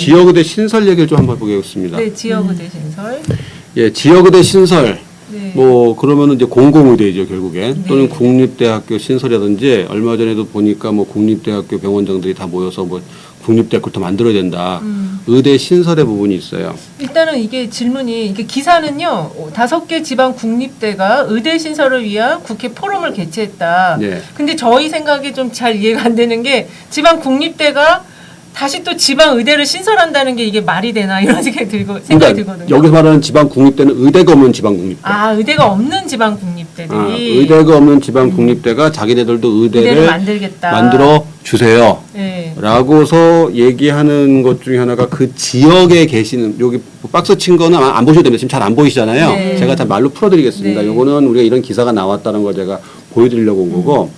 지역의대 신설 얘기를 좀 한번 보겠습니다. 네, 지역의대 신설. 예, 지역의대 신설. 네. 뭐 그러면은 이제 공공의대죠 결국엔. 네. 또는 국립대학교 신설이라든지 얼마 전에도 보니까 뭐 국립대학교 병원장들이 다 모여서 뭐 국립대학교를 더 만들어야 된다. 의대 신설의 부분이 있어요. 일단은 이게 질문이 이게 기사는요 5개 지방 국립대가 의대 신설을 위한 국회 포럼을 개최했다. 네. 근데 저희 생각이 좀 잘 이해가 안 되는 게 지방 국립대가 다시 또 지방 의대를 신설한다는 게 이게 말이 되나 이런 생각이 들거든요. 여기서 말하는 지방 국립대는 의대가 없는 지방 국립대. 아 의대가 없는 지방 국립대들이 의대가 없는 지방 국립대가 자기네들도 의대를 만들겠다. 만들어 주세요. 네. 라고서 얘기하는 것 중에 하나가 그 지역에 계시는 여기 박스 친 거는 안 보셔도 됩니다. 지금 잘 안 보이시잖아요. 네. 제가 다 말로 풀어드리겠습니다. 네. 요거는 우리가 이런 기사가 나왔다는 걸 제가 보여드리려고 온 거고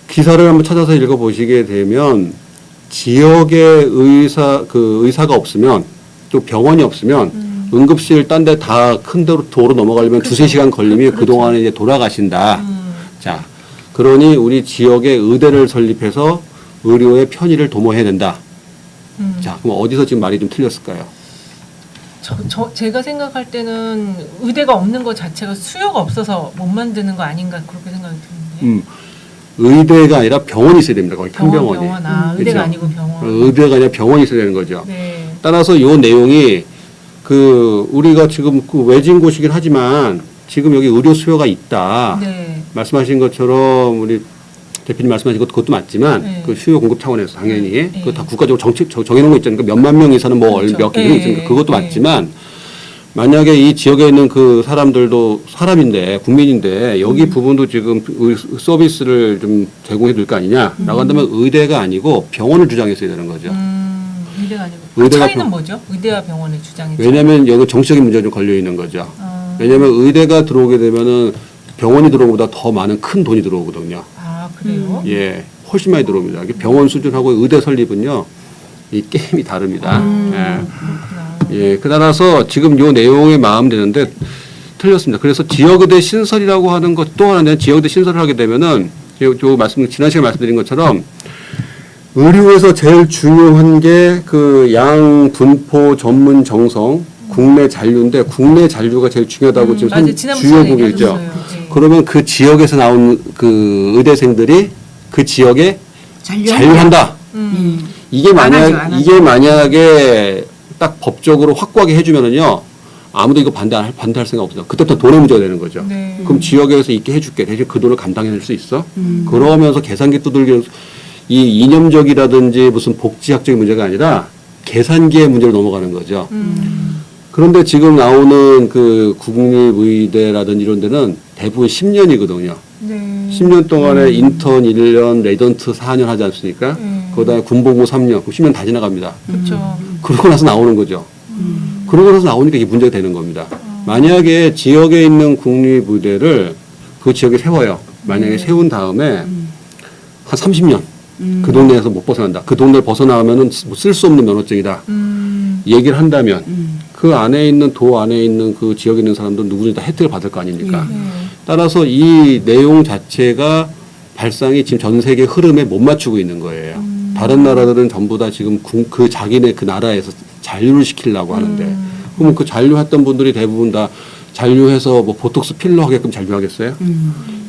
기사를 한번 찾아서 읽어보시게 되면 지역에 의사가 없으면 또 병원이 없으면 응급실 딴 데 다 큰 도로 넘어가려면 그렇죠. 두세 시간 걸리면 그렇죠. 그동안에 이제 돌아가신다. 자, 그러니 우리 지역에 의대를 설립해서 의료의 편의를 도모해야 된다. 자, 그럼 어디서 지금 말이 좀 틀렸을까요? 제가 생각할 때는 의대가 없는 것 자체가 수요가 없어서 못 만드는 거 아닌가 그렇게 생각이 드는데. 의대가 아니라 병원이 있어야 됩니다. 거기 큰 병원이. 병원. 아, 의대가 아니고 병원. 의대가 아니라 병원이 있어야 되는 거죠. 네. 따라서 요 내용이 우리가 지금 외진 곳이긴 하지만 지금 여기 의료 수요가 있다. 네. 말씀하신 것처럼 우리 대표님 말씀하신 그것도 맞지만 네. 그 수요 공급 차원에서 당연히 네. 그거 다 국가적으로 정해놓은 거 있잖아요. 몇만 명 이상은 뭐 그렇죠. 몇 개 네. 있으니까 그것도 네. 맞지만 만약에 이 지역에 있는 그 사람들도 사람인데 국민인데 여기 부분도 지금 서비스를 좀 제공해 줄 거 아니냐라고 한다면 의대가 아니고 병원을 주장했어야 되는 거죠. 의대가 아니고. 의대가 차이는 뭐죠? 의대와 병원의 주장이. 왜냐하면 여기 정치적인 문제가 좀 걸려 있는 거죠. 왜냐하면 의대가 들어오게 되면은 병원이 들어오는 것보다 더 많은 큰 돈이 들어오거든요. 아 그래요? 예, 훨씬 많이 들어옵니다. 이게 병원 수준하고 의대 설립은요, 이 게임이 다릅니다. 그렇구나. 예, 따라서 지금 요 내용에 마음되는데 틀렸습니다. 그래서 지역의대 신설이라고 하는 것 또 하나는 지역의대 신설을 하게 되면은 지난 시간에 말씀드린 것처럼 의료에서 제일 중요한 게 그 양 분포 전문 정성 국내 잔류인데 국내 잔류가 제일 중요하다고 지금 주요 보고 있죠. 네. 그러면 그 지역에서 나온 그 의대생들이 그 지역에 잔류한다. 이게 만약에 딱 법적으로 확고하게 해주면은요 아무도 이거 반대할 생각 없어요. 그때부터 돈의 문제가 되는 거죠. 네. 그럼 지역에서 있게 해줄게. 대신 그 돈을 감당해낼 수 있어? 그러면서 계산기 두들겨 이 이념적이라든지 무슨 복지학적인 문제가 아니라 계산기의 문제로 넘어가는 거죠. 그런데 지금 나오는 그 국립의대라든지 이런 데는 대부분 10년이거든요. 네. 10년 동안에 인턴 1년, 레지던트 4년 하지 않습니까? 그다음에 군복무 3년, 그럼 10년 다 지나갑니다. 그렇죠. 그러고 나서 나오는 거죠. 그러고 나서 나오니까 이게 문제가 되는 겁니다. 만약에 지역에 있는 국립의대를 그 지역에 세워요. 만약에 세운 다음에 한 30년 그 동네에서 못 벗어난다. 그 동네를 벗어나면은 쓸 수 없는 면허증이다. 얘기를 한다면 그 안에 있는 도 안에 있는 그 지역에 있는 사람들은 누구든지 다 혜택을 받을 거 아닙니까? 따라서 이 내용 자체가 발상이 지금 전 세계 흐름에 못 맞추고 있는 거예요. 다른 나라들은 전부 다 지금 그 자기네 그 나라에서 잔류를 시키려고 하는데 그러면 그 잔류했던 분들이 대부분 다 잔류해서 뭐 보톡스 필러 하게끔 잔류하겠어요?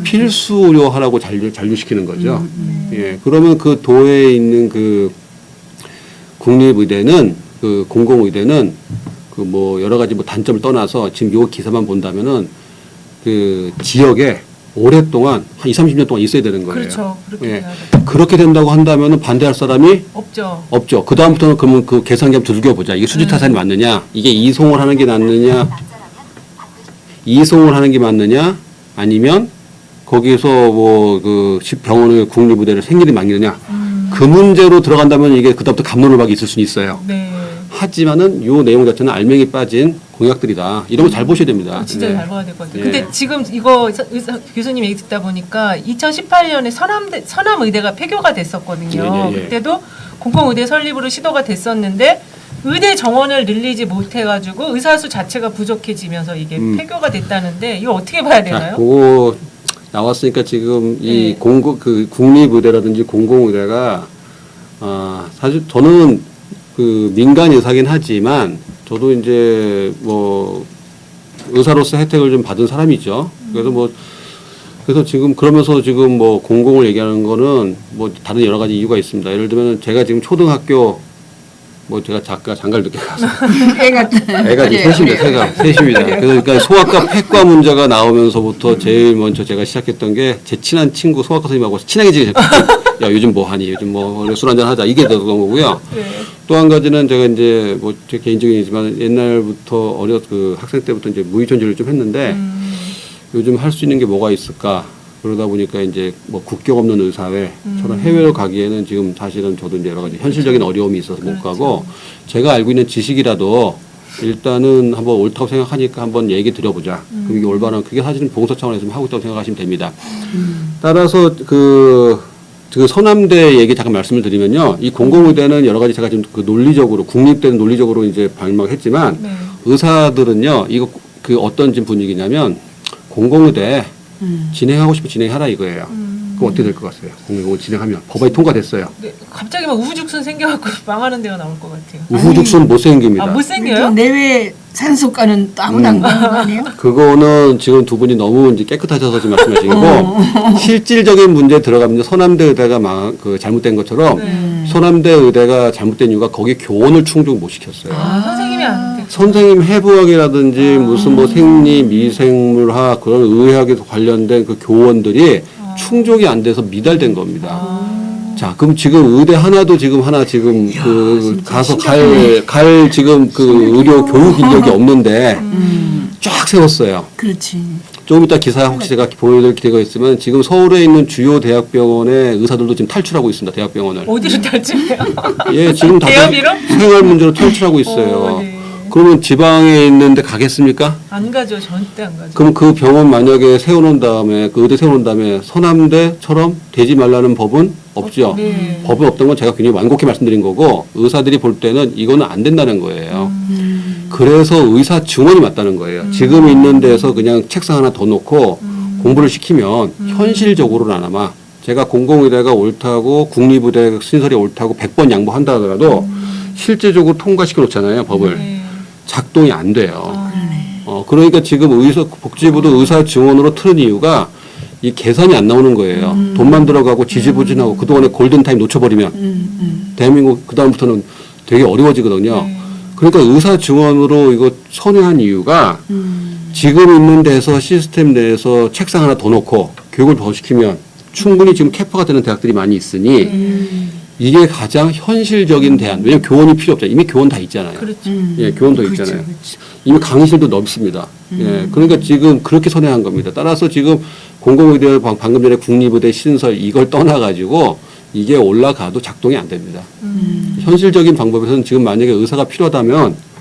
필수 의료 하라고 잔류시키는 거죠. 예. 그러면 그 도에 있는 그 국립의대는 그 공공의대는 그 뭐 여러 가지 뭐 단점을 떠나서 지금 요 기사만 본다면은 그 지역에 오랫동안 한 20-30년 동안 있어야 되는 거예요. 그렇죠. 그렇게 예. 해야죠. 그렇게 된다고 한다면은 반대할 사람이 없죠. 그 다음부터는 그러면 그 계산기 한번 두들겨 보자. 이게 수지타산이 맞느냐? 이게 이송을 하는 게 낫느냐? 이송을 하는 게 맞느냐? 아니면 거기서 뭐 그 병원의 국립의대를 생일이 맡기느냐? 그 문제로 들어간다면 이게 그다음부터 갑론을박이 있을 수는 있어요. 네. 하지만은 요 내용 자체는 알맹이 빠진 공약들이다. 이런 거 잘 보셔야 됩니다. 진짜 네. 잘 봐야 될 것 같아요. 네. 근데 지금 이거 교수님 얘기 듣다 보니까 2018년에 서남의대가 폐교가 됐었거든요. 예. 그때도 공공의대 설립으로 시도가 됐었는데 의대 정원을 늘리지 못해가지고 의사수 자체가 부족해지면서 이게 폐교가 됐다는데 이거 어떻게 봐야 되나요? 자, 그거 나왔으니까 지금 이 국립의대라든지 공공의대가 사실 저는 그 민간 의사긴 하지만 저도 이제 뭐 의사로서 혜택을 좀 받은 사람이죠. 그래서 지금 그러면서 지금 뭐 공공을 얘기하는 거는 뭐 다른 여러 가지 이유가 있습니다. 예를 들면 제가 지금 초등학교 뭐 제가 장가를 늦게 가서 애가 지금 셋입니다. 그러니까 소아과 폐과 문제가 나오면서부터 제일 먼저 제가 시작했던 게 제 친한 친구 소아과 선생님하고 친하게 지내셨죠. 야 요즘 뭐 하니? 요즘 뭐 술 한잔 하자 이게 되는 거고요. 네. 또 한 가지는 제가 이제 뭐 제 개인적인 얘기지만 옛날부터 그 학생 때부터 이제 무의존재를 좀 했는데 요즘 할 수 있는 게 뭐가 있을까? 그러다 보니까 이제 뭐 국경 없는 의사회처럼 해외로 가기에는 지금 사실은 저도 이제 여러 가지 현실적인 어려움이 있어서 못 가고 제가 알고 있는 지식이라도 일단은 한번 옳다고 생각하니까 한번 얘기 드려보자. 그럼 이게 올바른 그게 사실은 봉사 차원에서 하고 있다고 생각하시면 됩니다. 따라서 그 서남대 얘기 잠깐 말씀을 드리면요. 이 공공의대는 여러 가지 제가 지금 그 논리적으로 국립대는 논리적으로 이제 발명했지만 네. 의사들은요. 이거 그 어떤 지금 분위기냐면 공공의대 진행하고 싶으면 진행하라 이거예요. 그럼 어떻게 될 것 같아요? 공공을 진행하면 법안이 통과됐어요. 네, 갑자기 막 우후죽순 생겨갖고 망하는 데가 나올 것 같아요. 우후죽순 못 생깁니다. 못 생겨요? 내외 산소가는 또 아무나 안 가는 거 아니에요? 그거는 지금 두 분이 너무 이제 깨끗하셔서 지금 말씀하신 거고 실질적인 문제 들어가면 서남대 의대가 잘못된 것처럼 서남대 의대가 잘못된 이유가 거기 교원을 충족 못 시켰어요. 선생님이 안 돼. 선생님 해부학이라든지 무슨 뭐 생리, 미생물학 그런 의학에 관련된 그 교원들이 충족이 안 돼서 미달된 겁니다. 자, 그럼 지금 의대 하나도 지금 가서 갈 지금 그 의료 교육 인력이 없는데 쫙 세웠어요. 그렇지. 조금 이따 기사 혹시 제가 보여드릴 기회가 있으면 지금 서울에 있는 주요 대학병원의 의사들도 지금 탈출하고 있습니다. 대학병원을. 어디로 탈출해요? 예, 지금 다 대여비로? 생활 문제로 탈출하고 있어요. 네. 그러면 지방에 있는데 가겠습니까? 안 가죠. 절대 안 가죠. 그럼 그 병원 만약에 세워놓은 다음에 그 의대 세워놓은 다음에 서남대처럼 되지 말라는 법은 없죠. 네. 법이 없던 건 제가 굉장히 완곡히 말씀드린 거고 의사들이 볼 때는 이거는 안 된다는 거예요. 그래서 의사 증원이 맞다는 거예요. 지금 있는 데서 그냥 책상 하나 더 놓고 공부를 시키면 현실적으로는 아마 제가 공공의대가 옳다고 국립의대 신설이 옳다고 100번 양보한다 하더라도 실제적으로 통과시켜 놓잖아요. 법을. 네. 작동이 안 돼요. 그러니까 지금 복지부도 의사 증원으로 틀은 이유가 이 계산이 안 나오는 거예요. 돈만 들어가고 지지부진하고 그동안에 골든타임 놓쳐버리면 대한민국 그다음부터는 되게 어려워지거든요. 네. 그러니까 의사 증원으로 이거 선회한 이유가 지금 있는 데서 시스템 내에서 책상 하나 더 놓고 교육을 더 시키면 충분히 지금 캐파가 되는 대학들이 많이 있으니 이게 가장 현실적인 대안. 왜냐면 교원이 필요 없잖아요. 이미 교원 다 있잖아요. 그렇죠. 예, 교원도 있잖아요. 이미 강의실도 넓습니다. 예, 그러니까 지금 그렇게 선회한 겁니다. 따라서 지금 공공의대 방금 전에 국립의대 신설 이걸 떠나가지고 이게 올라가도 작동이 안 됩니다. 현실적인 방법에서는 지금 만약에 의사가 필요하다면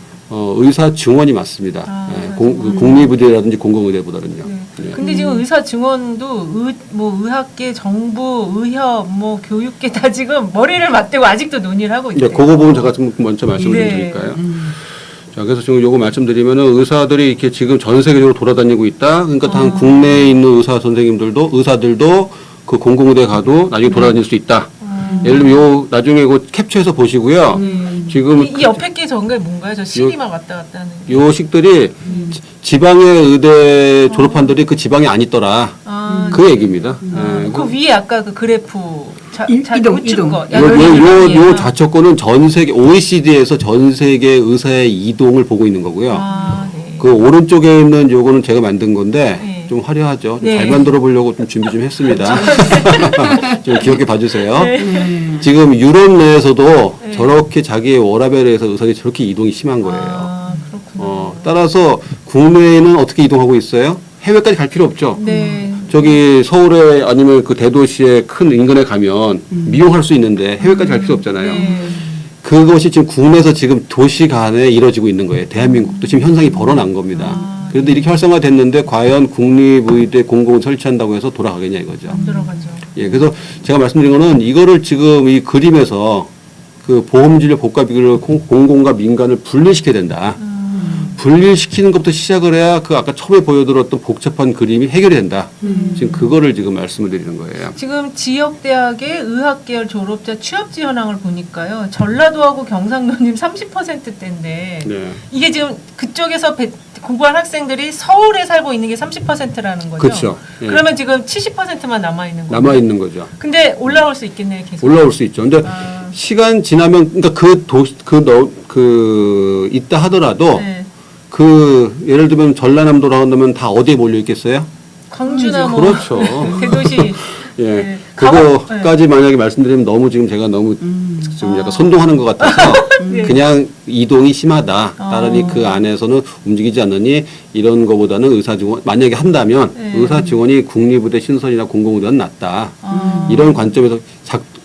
의사 증원이 맞습니다. 예, 국립의대라든지 공공의대보다는요. 네. 예. 근데 지금 의사 증원도 의학계, 정부, 의협, 뭐 교육계 다 지금 머리를 맞대고 아직도 논의를 하고 이제 있대요. 그거 부분 제가 좀 먼저 말씀을 좀 네. 드릴까요? 자, 그래서 지금 요거 말씀드리면은 의사들이 이렇게 지금 전 세계적으로 돌아다니고 있다. 그러니까 단 국내에 있는 의사들도 그 공공의대 가도 나중에 돌아다닐 수 있다. 예를 들면 요 나중에 그 캡처해서 보시고요. 지금 이 옆에 게 전게 뭔가요? 저 시기만 왔다 갔다 하는 게. 요식들이 지방의 의대 졸업한들이 그 지방에 안 있더라. 그 얘기입니다. 예. 그 위에 아까 그 그래프 이동. 요 좌측권은 전 세계 OECD에서 전 세계 의사의 이동을 보고 있는 거고요. 네. 그 오른쪽에 있는 요거는 제가 만든 건데 네. 좀 화려하죠. 네. 잘 만들어 보려고 좀 준비 좀 했습니다. 좀 귀엽게 봐주세요. 네. 지금 유럽 내에서도 네. 저렇게 자기의 워라밸에서 의사들이 저렇게 이동이 심한 거예요. 그렇구나. 따라서 국내에는 어떻게 이동하고 있어요? 해외까지 갈 필요 없죠. 네. 저기 서울에 아니면 그 대도시의 큰 인근에 가면 미용할 수 있는데 해외까지 갈 필요 없잖아요. 네. 그것이 지금 국내에서 지금 도시 간에 이루어지고 있는 거예요. 대한민국도 지금 현상이 벌어난 겁니다. 그런데 이렇게 활성화됐는데 과연 국립의대 공공을 설치한다고 해서 돌아가겠냐 이거죠. 안 들어가죠. 예, 그래서 제가 말씀드린 거는 이거를 지금 이 그림에서 그 보험진료 복합비를 공공과 민간을 분리시켜야 된다. 분리시키는 것부터 시작을 해야 그 아까 처음에 보여드렸던 복잡한 그림이 해결이 된다. 지금 그거를 지금 말씀을 드리는 거예요. 지금 지역 대학의 의학 계열 졸업자 취업 지원항을 보니까요. 전라도하고 경상도님 30%대인데 네. 이게 지금 그쪽에서 공부한 학생들이 서울에 살고 있는 게 30%라는 거죠. 그렇죠. 예. 그러면 지금 70%만 남아 있는 거예요. 남아 있는 거죠. 근데 올라올 수 있겠네요, 계속. 올라올 수 있죠. 근데 아. 시간 지나면 그러니까 있다 하더라도 네. 예를 들면 전라남도라 한다면 다 어디에 몰려 있겠어요? 광주나 뭐 그렇죠. 대도시 예. 네. 그거까지 만약에 말씀드리면 너무 지금 제가 너무 좀 약간 선동하는 것 같아서 네. 그냥 이동이 심하다. 어. 따르니 그 안에서는 움직이지 않느니 이런 거보다는 의사 증원 만약에 한다면 네. 의사 증원이 국립의대 신설이나 공공의대는 낫다. 아. 이런 관점에서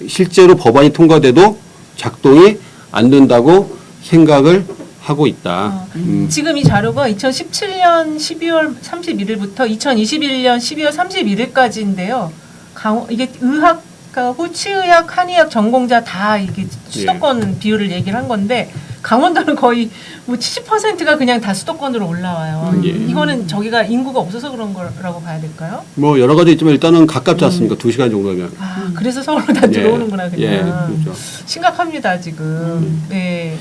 실제로 법안이 통과돼도 작동이 안 된다고 생각을 하고 있다. 지금 이 자료가 2017년 12월 31일부터 2021년 12월 31일까지인데요. 이게 의학과 호치의학, 한의학 전공자 다 이게 수도권 비율을 얘기를 한 건데 강원도는 거의 뭐 70%가 그냥 다 수도권으로 올라와요. 예. 이거는 저기가 인구가 없어서 그런 거라고 봐야 될까요? 뭐 여러 가지 있지만 일단은 가깝지 않습니까? 2시간 정도면. 아, 그래서 서울로 다 들어오는구나 그냥. 예, 그렇죠. 심각합니다 지금. 네.